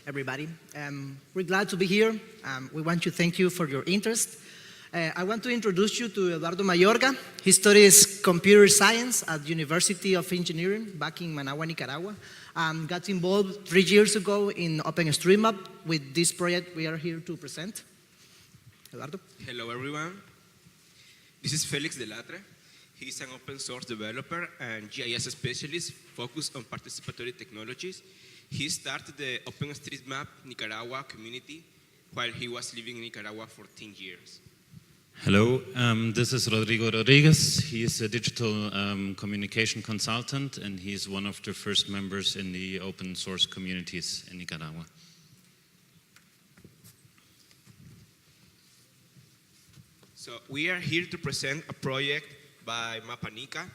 everybody. We're glad to be here. We want to thank you for your interest. I want to introduce you to Eduardo Mayorga. He studies computer science at the University of Engineering back in Managua, Nicaragua. Got involved 3 years ago in OpenStreetMap with this project we are here to present. Eduardo. Hello, everyone. This is Felix Delattre. He's an open source developer and GIS specialist focused on participatory technologies. He started the OpenStreetMap Nicaragua community while he was living in Nicaragua for 10 years. Hello, this is Rodrigo Rodriguez. He is a digital communication consultant, and he's one of the first members in the open source communities in Nicaragua. So we are here to present a project by Mapanica,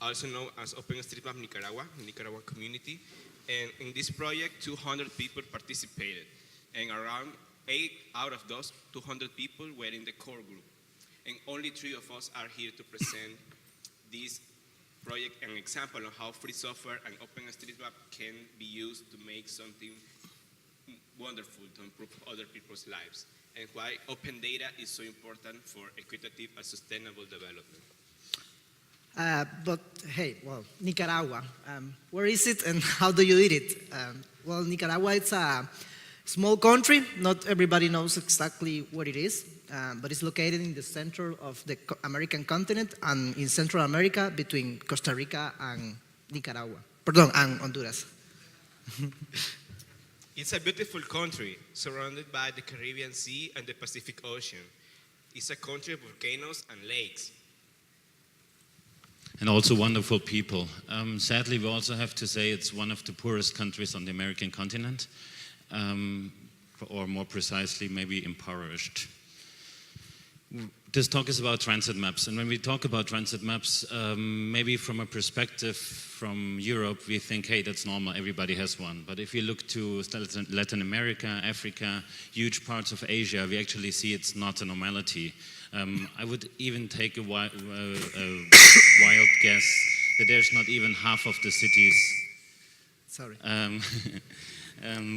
also known as OpenStreetMap Nicaragua, the Nicaragua community. And in this project, 200 people participated, and around 8 out of those 200 people were in the core group. And only 3 of us are here to present this project, an example of how free software and OpenStreetMap can be used to make something wonderful to improve other people's lives, and why open data is so important for equitable and sustainable development. But hey, well, Nicaragua, where is it and how do you eat it? Well, Nicaragua, it's a small country. Not everybody knows exactly what it is, but it's located in the center of the American continent and in Central America between Costa Rica and and Honduras. It's a beautiful country surrounded by the Caribbean Sea and the Pacific Ocean. It's a country of volcanoes and lakes. And also wonderful people. Sadly, we also have to say it's one of the poorest countries on the American continent, or more precisely, maybe impoverished. This talk is about transit maps, and when we talk about transit maps, maybe from a perspective from Europe, we think, hey, that's normal, everybody has one. But if you look to Latin America, Africa, huge parts of Asia, we actually see it's not a normality. I would even take a wild guess that there's not even half of the cities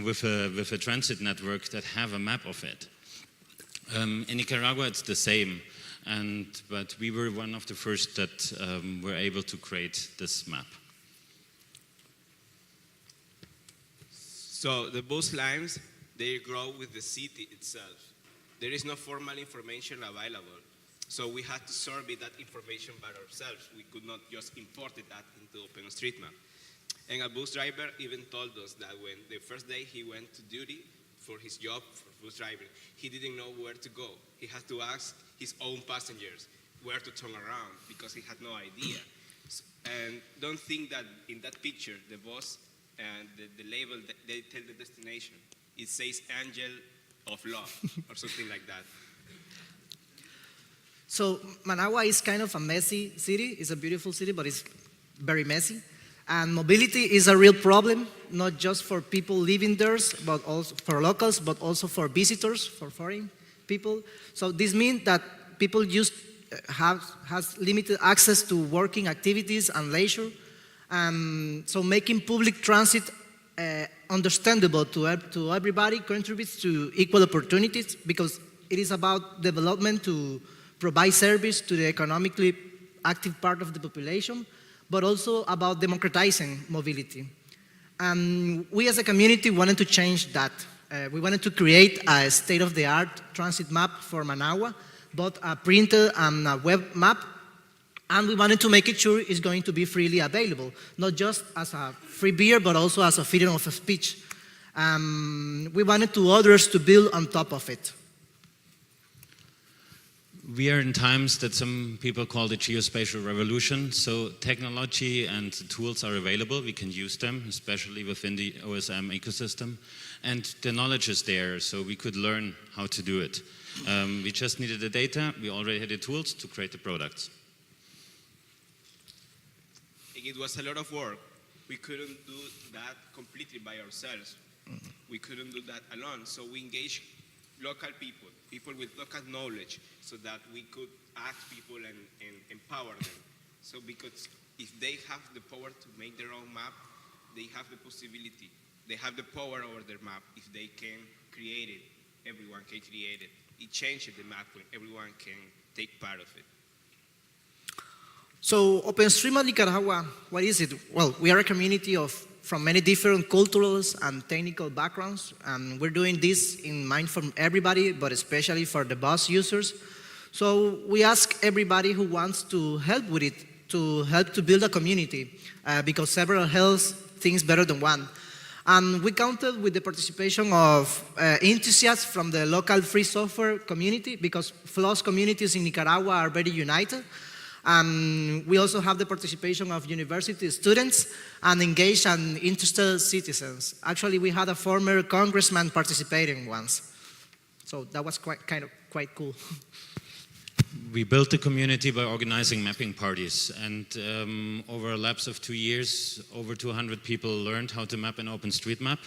with a transit network that have a map of it. In Nicaragua, it's the same, but we were one of the first that were able to create this map. So the bus lines, they grow with the city itself. There is no formal information available, so we had to survey that information by ourselves. We could not just import that into OpenStreetMap. And a bus driver even told us that when the first day he went to duty for his job for bus driving, he didn't know where to go. He had to ask his own passengers where to turn around because he had no idea. And don't think that in that picture, the bus and the label, they tell the destination. It says Angel of Love or something like that. So Managua is kind of a messy city. It's a beautiful city, but it's very messy. And mobility is a real problem, not just for people living there, but also for locals, but also for visitors, for foreign people. So this means that people has limited access to working activities and leisure. So making public transit understandable to everybody contributes to equal opportunities, because it is about development to provide service to the economically active part of the population, but also about democratizing mobility. We as a community wanted to change that. We wanted to create a state-of-the-art transit map for Managua, both a printed and a web map, and we wanted to make it sure it's going to be freely available, not just as a free beer, but also as a freedom of speech. We wanted others to build on top of it. We are in times that some people call the geospatial revolution. So technology and tools are available. We can use them, especially within the OSM ecosystem. And the knowledge is there, so we could learn how to do it. We just needed the data. We already had the tools to create the products. It was a lot of work. We couldn't do that completely by ourselves. We couldn't do that alone. So we engaged local people with local knowledge, so that we could ask people and empower them. So because if they have the power to make their own map, they have the possibility They have the power over their map. If they can create it, everyone can create it. It changes the map when everyone can take part of it. So OpenStreetMap Nicaragua, what is it? Well, we are a community from many different cultural and technical backgrounds, and we're doing this in mind for everybody, but especially for the bus users. So we ask everybody who wants to help with it to help to build a community, because several help things better than one. And we counted with the participation of enthusiasts from the local free software community, because FLOSS communities in Nicaragua are very united. We also have the participation of university students and engaged and interested citizens. Actually, we had a former congressman participating once. So that was quite cool. We built the community by organizing mapping parties, and over a lapse of 2 years, over 200 people learned how to map in OpenStreetMap.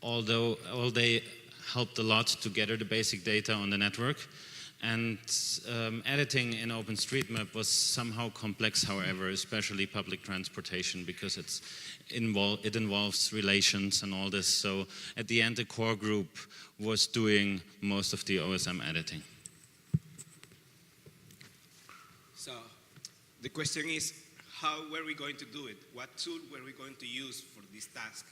Although they helped a lot to gather the basic data on the network. And editing in OpenStreetMap was somehow complex, however, especially public transportation, because it involves relations and all this. So at the end, the core group was doing most of the OSM editing. So the question is, how were we going to do it? What tool were we going to use for this task?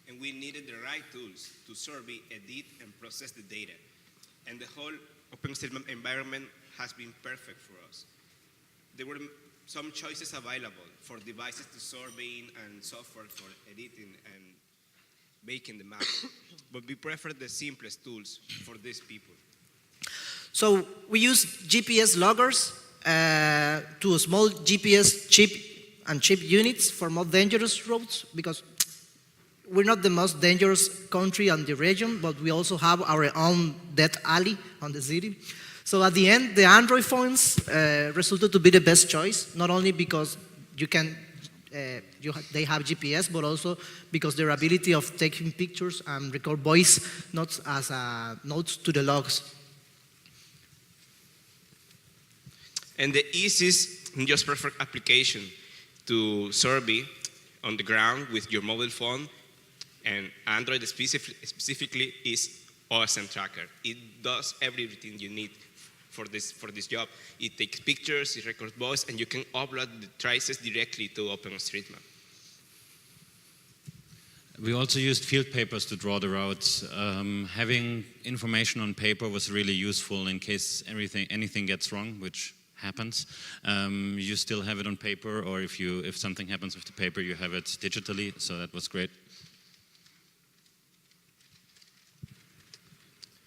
And we needed the right tools to survey, edit, and process the data. And the whole OpenStreetMap environment has been perfect for us. There were some choices available for devices to surveying and software for editing and making the map. But we prefer the simplest tools for these people. So we use GPS loggers to small GPS chip units for more dangerous roads, because we're not the most dangerous country in the region, but we also have our own death alley on the city. So at the end, the Android phones resulted to be the best choice, not only because they have GPS, but also because their ability of taking pictures and record voice notes as notes to the logs. And the easiest and just perfect application to survey on the ground with your mobile phone and Android specifically is OSM Tracker. It does everything you need for this job. It takes pictures, it records voice, and you can upload the traces directly to OpenStreetMap. We also used field papers to draw the routes. Having information on paper was really useful in case anything gets wrong, which happens. You still have it on paper, or if something happens with the paper, you have it digitally, so that was great.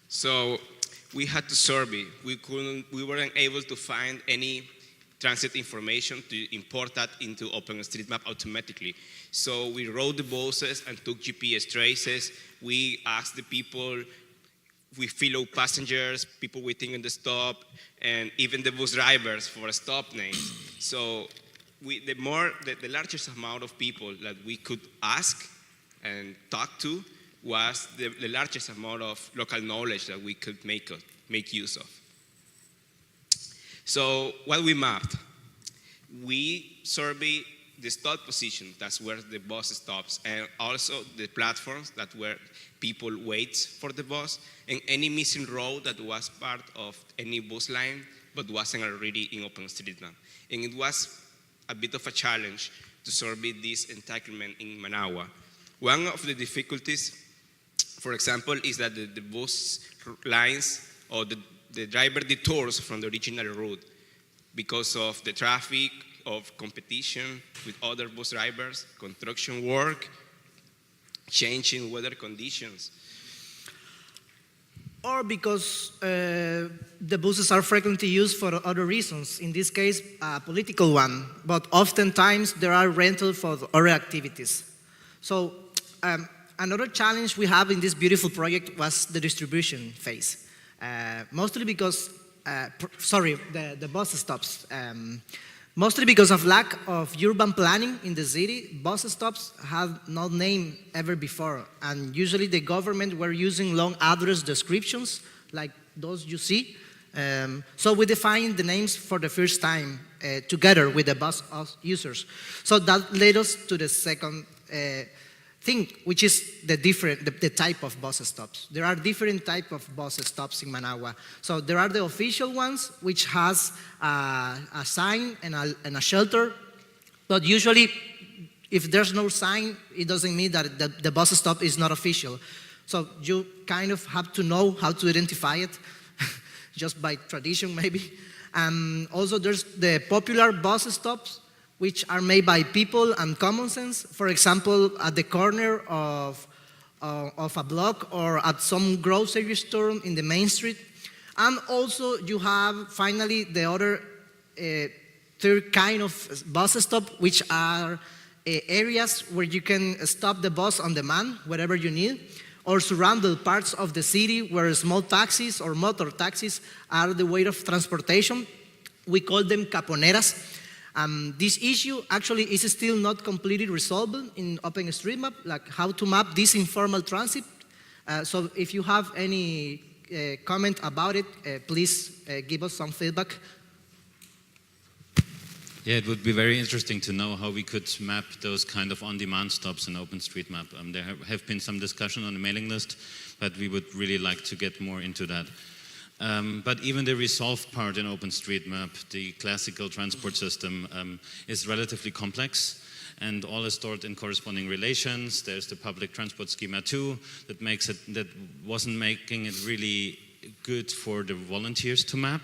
So we had to survey. We weren't able to find any transit information to import that into OpenStreetMap automatically. So we wrote the buses and took GPS traces. We asked the people, we followed passengers, people waiting in the stop, and even the bus drivers for stop names. So the largest amount of people that we could ask and talk to was the largest amount of local knowledge that we could make use of. So what we mapped, we surveyed the stop position, that's where the bus stops, and also the platforms that where people wait for the bus, and any missing road that was part of any bus line but wasn't already in OpenStreetMap. And it was a bit of a challenge to survey this entitlement in Managua. One of the difficulties, for example, is that the bus lines or the driver detours from the original route because of the traffic, of competition with other bus drivers, construction work, changing weather conditions. Or because the buses are frequently used for other reasons, in this case, a political one, but oftentimes there are rentals for other activities. So another challenge we have in this beautiful project was the distribution phase. Mostly because, the bus stops. Mostly because of lack of urban planning in the city, bus stops have no name ever before. And usually the government were using long address descriptions, like those you see. So we defined the names for the first time together with the bus users. So that led us to the second thing, which is the type of bus stops. There are different type of bus stops in Managua. So there are the official ones, which has a sign and a shelter, but usually if there's no sign, it doesn't mean that the bus stop is not official. So you kind of have to know how to identify it, just by tradition maybe. And also there's the popular bus stops, which are made by people and common sense. For example, at the corner of a block or at some grocery store in the main street. And also you have finally the other third kind of bus stop, which are areas where you can stop the bus on demand, wherever you need, or surrounded parts of the city where small taxis or motor taxis are the way of transportation. We call them caponeras. This issue actually is still not completely resolved in OpenStreetMap, like how to map this informal transit. So if you have any comment about it, please give us some feedback. Yeah, it would be very interesting to know how we could map those kind of on-demand stops in OpenStreetMap. There have been some discussion on the mailing list, but we would really like to get more into that. But even the resolved part in OpenStreetMap, the classical transport system, is relatively complex, and all is stored in corresponding relations. There's the public transport schema 2 that wasn't making it really good for the volunteers to map,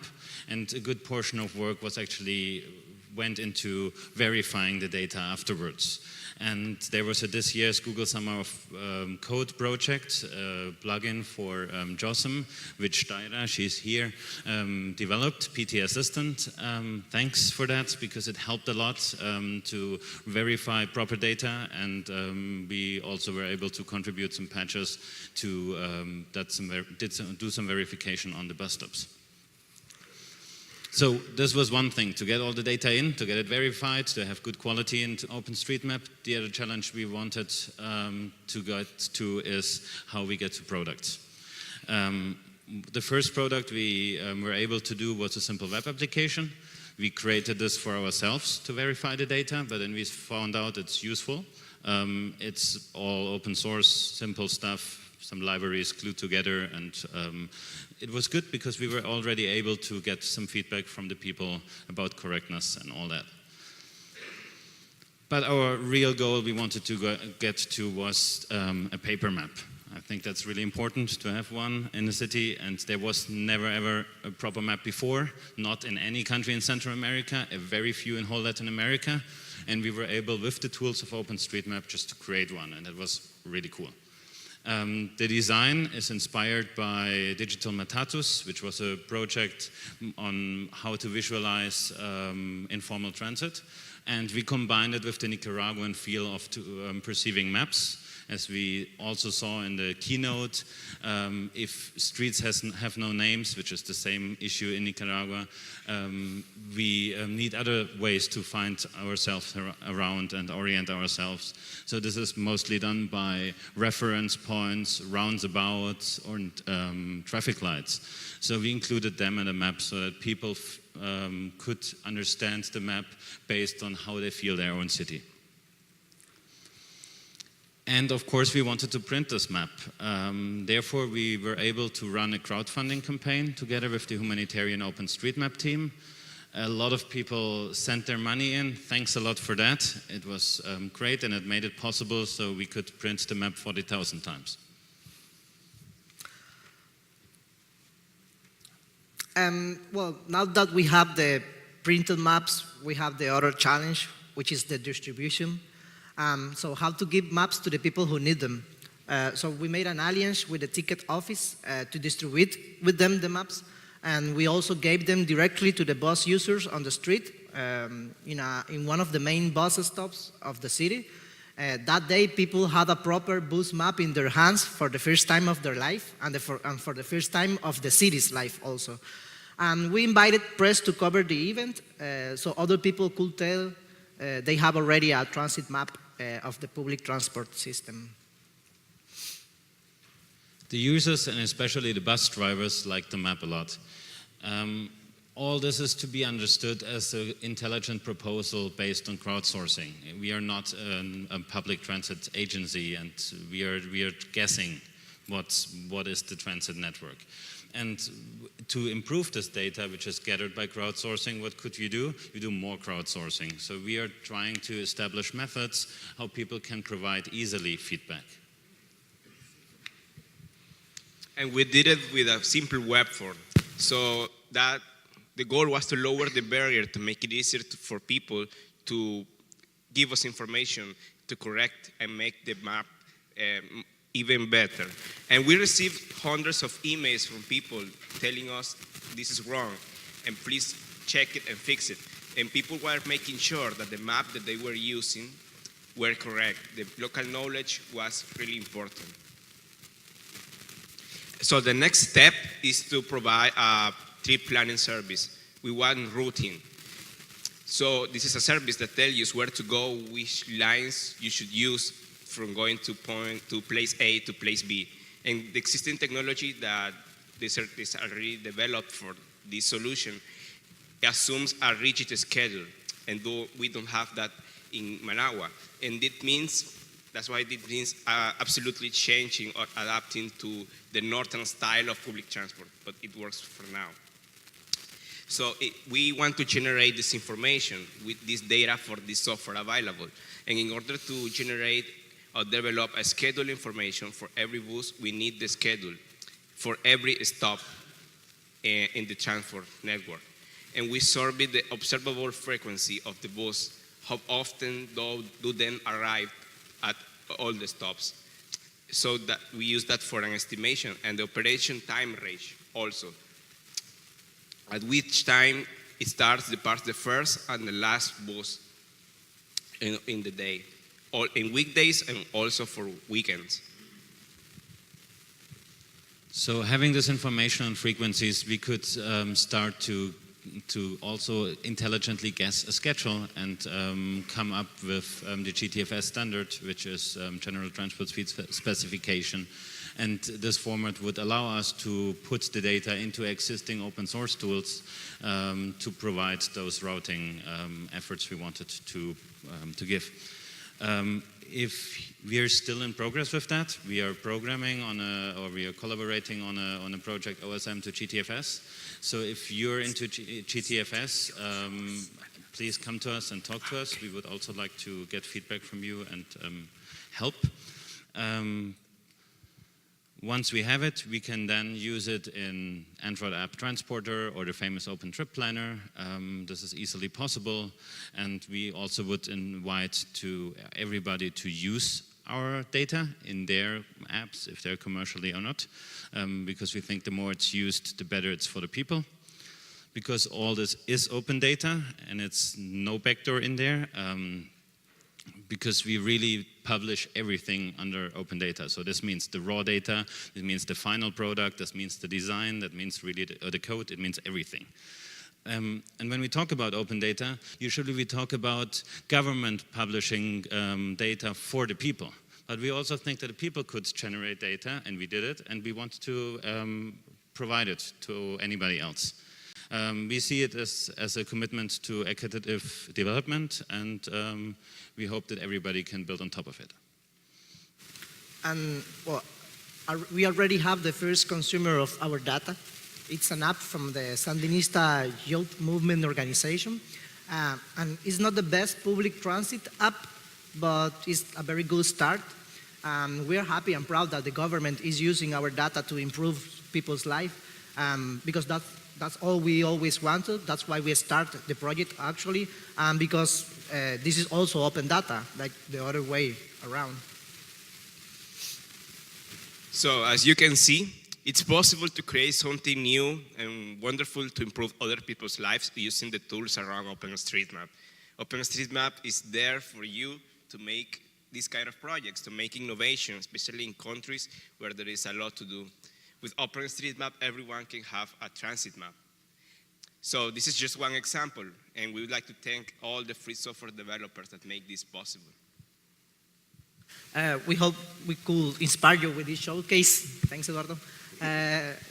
and a good portion of work went into verifying the data afterwards. And there was this year's Google Summer of Code project, plugin for JOSM, which Daira, she's here, developed, PT Assistant. Thanks for that, because it helped a lot to verify proper data, and we also were able to contribute some patches to do some verification on the bus stops. So this was one thing, to get all the data in, to get it verified, to have good quality in OpenStreetMap. The other challenge we wanted to get to is how we get to products. The first product we were able to do was a simple web application. We created this for ourselves to verify the data, but then we found out it's useful. It's all open source, simple stuff, some libraries glued together, and it was good because we were already able to get some feedback from the people about correctness and all that. But our real goal we wanted to get to was a paper map. I think that's really important to have one in the city, and there was never ever a proper map before, not in any country in Central America, a very few in whole Latin America, and we were able, with the tools of OpenStreetMap, just to create one, and it was really cool. The design is inspired by Digital Matatus, which was a project on how to visualize informal transit. And we combined it with the Nicaraguan feel of perceiving maps. As we also saw in the keynote, if streets have no names, which is the same issue in Nicaragua, we need other ways to find ourselves around and orient ourselves. So this is mostly done by reference points, roundabouts, or traffic lights. So we included them in the map so that people could understand the map based on how they feel their own city. And of course, we wanted to print this map. Therefore, we were able to run a crowdfunding campaign together with the humanitarian OpenStreetMap team. A lot of people sent their money in. Thanks a lot for that. It was great, and it made it possible so we could print the map 40,000 times. Well, now that we have the printed maps, we have the other challenge, which is the distribution. So how to give maps to the people who need them. So we made an alliance with the ticket office to distribute with them the maps, and we also gave them directly to the bus users on the street in one of the main bus stops of the city. That day, people had a proper bus map in their hands for the first time of their life, and for the first time of the city's life also. And we invited press to cover the event, so other people could tell they have already a transit map of the public transport system. The users, and especially the bus drivers, like the map a lot. All this is to be understood as an intelligent proposal based on crowdsourcing. We are not a public transit agency, and we are guessing what is the transit network. And to improve this data, which is gathered by crowdsourcing, what could you do? You do more crowdsourcing. So we are trying to establish methods how people can provide easily feedback. And we did it with a simple web form. So that the goal was to lower the barrier, to make it easier for people to give us information, to correct and make the map even better. And we received hundreds of emails from people telling us this is wrong and please check it and fix it. And people were making sure that the map that they were using were correct. The local knowledge was really important. So the next step is to provide a trip planning service. We want routing. So this is a service that tells you where to go, which lines you should use from going to place A to place B. And the existing technology that is already developed for this solution assumes a rigid schedule, and we don't have that in Managua. And that's why it means absolutely changing or adapting to the northern style of public transport, but it works for now. So we want to generate this information with this data for this software available. And in order to generate or develop a schedule information for every bus, we need the schedule for every stop in the transport network. And we survey the observable frequency of the bus, how often do them arrive at all the stops. So that we use that for an estimation, and the operation time range also. At which time it departs the first and the last bus in the day, all in weekdays and also for weekends. So having this information on frequencies, we could start to also intelligently guess a schedule and come up with the GTFS standard, which is General Transport Speed Specification. And this format would allow us to put the data into existing open source tools to provide those routing efforts we wanted to give. If we are still in progress with that, we are programming or we are collaborating on a project OSM to GTFS. So if you're into GTFS, please come to us and talk to us. We would also like to get feedback from you and help. Once we have it, we can then use it in Android App Transporter or the famous Open Trip Planner. This is easily possible, and we also would invite everybody to use our data in their apps, if they're commercially or not, because we think the more it's used, the better it's for the people. Because all this is open data, and it's no backdoor in there, because we really publish everything under open data. So this means the raw data, it means the final product, this means the design, that means really the code, it means everything. And when we talk about open data, usually we talk about government publishing data for the people. But we also think that the people could generate data, and we did it, and we want to provide it to anybody else. We see it as a commitment to equitable development, and we hope that everybody can build on top of it. And well, we already have the first consumer of our data. It's an app from the Sandinista Youth Movement Organization. And it's not the best public transit app, but it's a very good start. We're happy and proud that the government is using our data to improve people's life, because that's all we always wanted. That's why we started the project, actually, because this is also open data, like the other way around. So as you can see, it's possible to create something new and wonderful to improve other people's lives using the tools around OpenStreetMap. OpenStreetMap is there for you to make these kind of projects, to make innovation, especially in countries where there is a lot to do. With OpenStreetMap, everyone can have a transit map. So this is just one example, and we would like to thank all the free software developers that make this possible. We hope we could inspire you with this showcase. Thanks, Eduardo.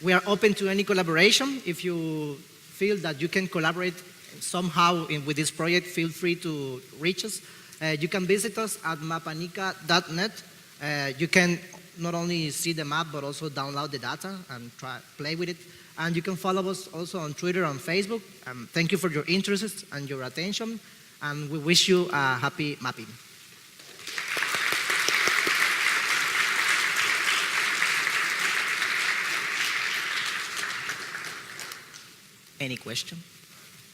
We are open to any collaboration. If you feel that you can collaborate somehow with this project, feel free to reach us. You can visit us at mapanica.net. You can not only see the map, but also download the data and play with it. And you can follow us also on Twitter and Facebook. Thank you for your interest and your attention. And we wish you a happy mapping. Any question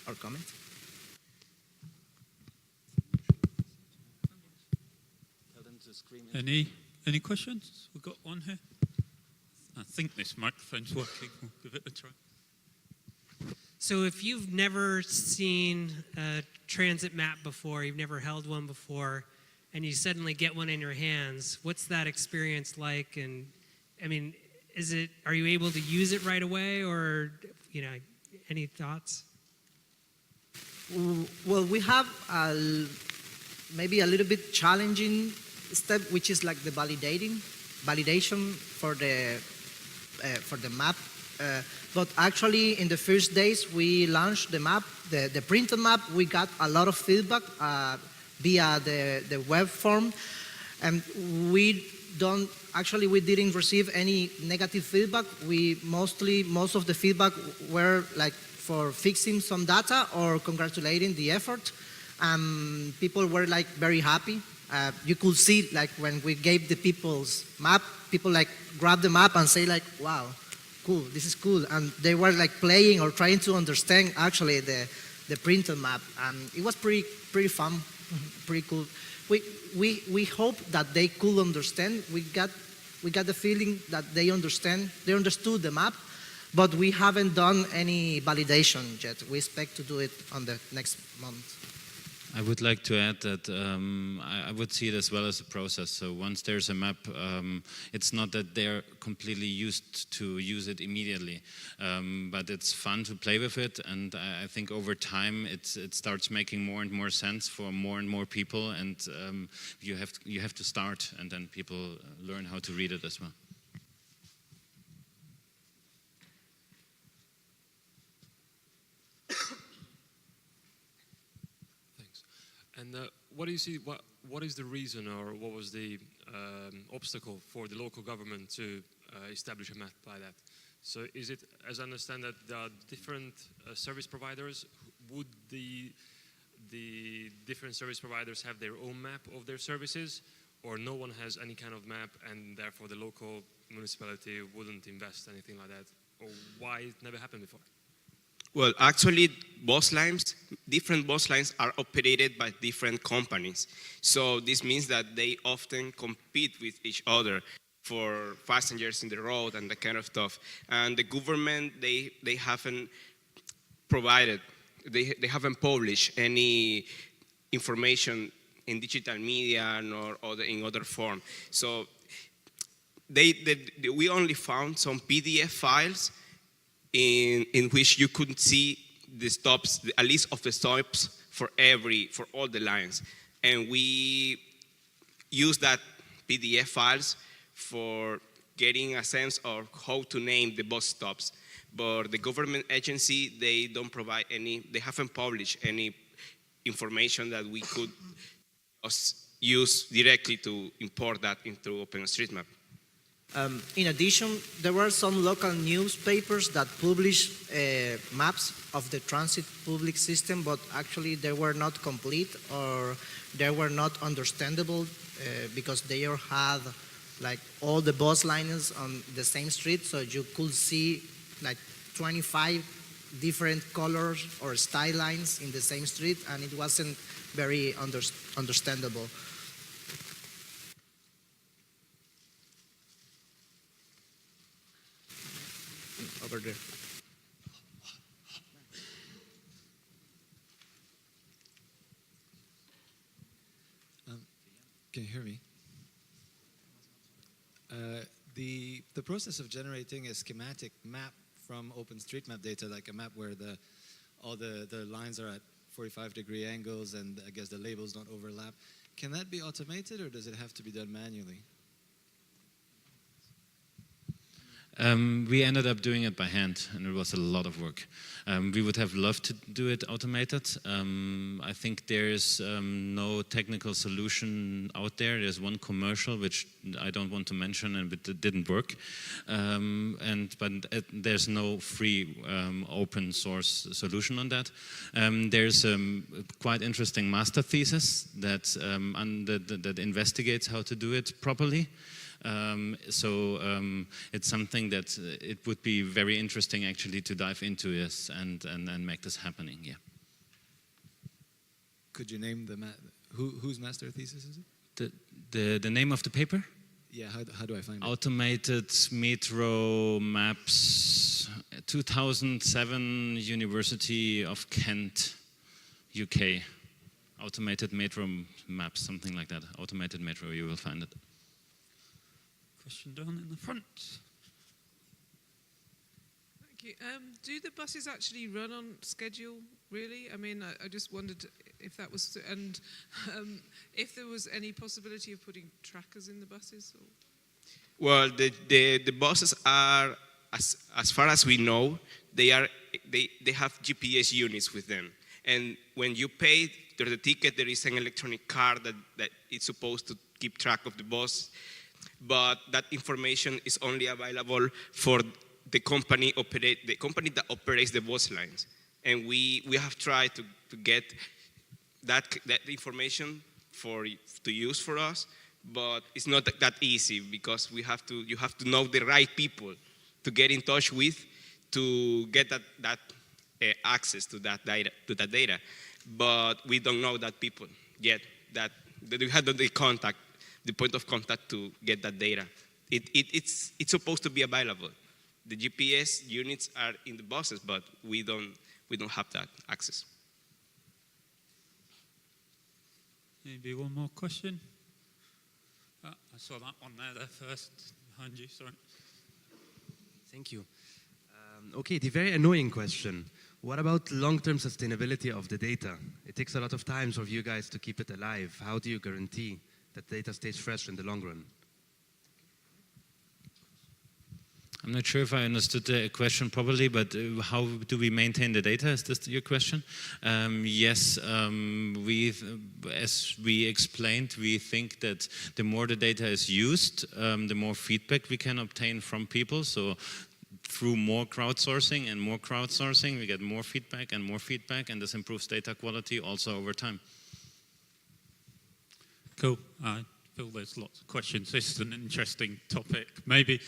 or comment? Any questions? We've got one here. I think this microphone's working. We'll give it a try. So if you've never seen a transit map before, you've never held one before, and you suddenly get one in your hands, what's that experience like? And I mean, are you able to use it right away, or any thoughts? Well, we have maybe a little bit challenging step, which is like the validation for the map. But actually, in the first days we launched the map, the printed map, we got a lot of feedback via the web form, and we didn't receive any negative feedback. Most of the feedback were like for fixing some data or congratulating the effort. People were like very happy. You could see like when we gave the people's map, people like grab the map and say like, wow, cool, this is cool. And they were like playing or trying to understand actually the printed map. And it was pretty fun, pretty cool. We hope that they could understand. We got the feeling that they understood the map, but we haven't done any validation yet. We expect to do it on the next month. I would like to add that I would see it as well as a process. So once there's a map, it's not that they're completely used to use it immediately, but it's fun to play with it, and I think over time it starts making more and more sense for more and more people, and you have to start, and then people learn how to read it as well. And what do you see? What is the reason, or what was the obstacle for the local government to establish a map like that? So, is it, as I understand, that there are different service providers? Would the different service providers have their own map of their services, or no one has any kind of map, and therefore the local municipality wouldn't invest anything like that, or why it never happened before? Well, actually, different bus lines are operated by different companies. So this means that they often compete with each other for passengers in the road and that kind of stuff. And the government, they haven't provided, they haven't published any information in digital media nor in other form. So we only found some PDF files in which you could see the stops, a list of the stops for all the lines. And we use that PDF files for getting a sense of how to name the bus stops. But the government agency, they haven't published any information that we could use directly to import that into OpenStreetMap. In addition, there were some local newspapers that published maps of the transit public system, but actually they were not complete or they were not understandable because they had like all the bus lines on the same street, so you could see like 25 different colors or style lines in the same street, and it wasn't very understandable. Over there. Can you hear me? The process of generating a schematic map from OpenStreetMap data, like a map where all the lines are at 45-degree angles and I guess the labels don't overlap, can that be automated or does it have to be done manually? We ended up doing it by hand, and it was a lot of work. We would have loved to do it automated. I think there is no technical solution out there. There's one commercial, which I don't want to mention, and it didn't work. But there's no free open source solution on that. There's a quite interesting master thesis that investigates how to do it properly. It's something that it would be very interesting actually to dive into this and make this happening. Yeah. Could you name whose master thesis is it? The name of the paper? Yeah. How do I find it? Automated Metro Maps, 2007, University of Kent, UK. Automated Metro Maps, something like that. Automated Metro, you will find it. Question down in the front. Thank you. Do the buses actually run on schedule, really? I mean, I just wondered if that was, and if there was any possibility of putting trackers in the buses? Or? Well, the buses are, as far as we know, they have GPS units with them. And when you pay the ticket, there is an electronic card that is supposed to keep track of the bus. But that information is only available for the company that operates the bus lines. And we have tried to get that information to use for us, but it's not that easy because you have to know the right people to get in touch with to get that access to that data. But we don't know that people yet. That we have the point of contact to get that data. It's supposed to be available. The GPS units are in the buses, but we don't have that access. Maybe one more question. I saw that one there first, behind you, sorry. Thank you. Okay, the very annoying question. What about long-term sustainability of the data? It takes a lot of time for you guys to keep it alive. How do you guarantee that data stays fresh in the long run? I'm not sure if I understood the question properly, but how do we maintain the data? Is this your question? Yes, as we explained, we think that the more the data is used, the more feedback we can obtain from people. So through more crowdsourcing, we get more feedback, and this improves data quality also over time. Cool. I feel there's lots of questions. This is an interesting topic. Maybe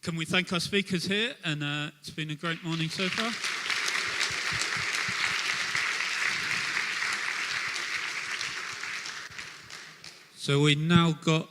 can we thank our speakers here? And it's been a great morning so far. So we now got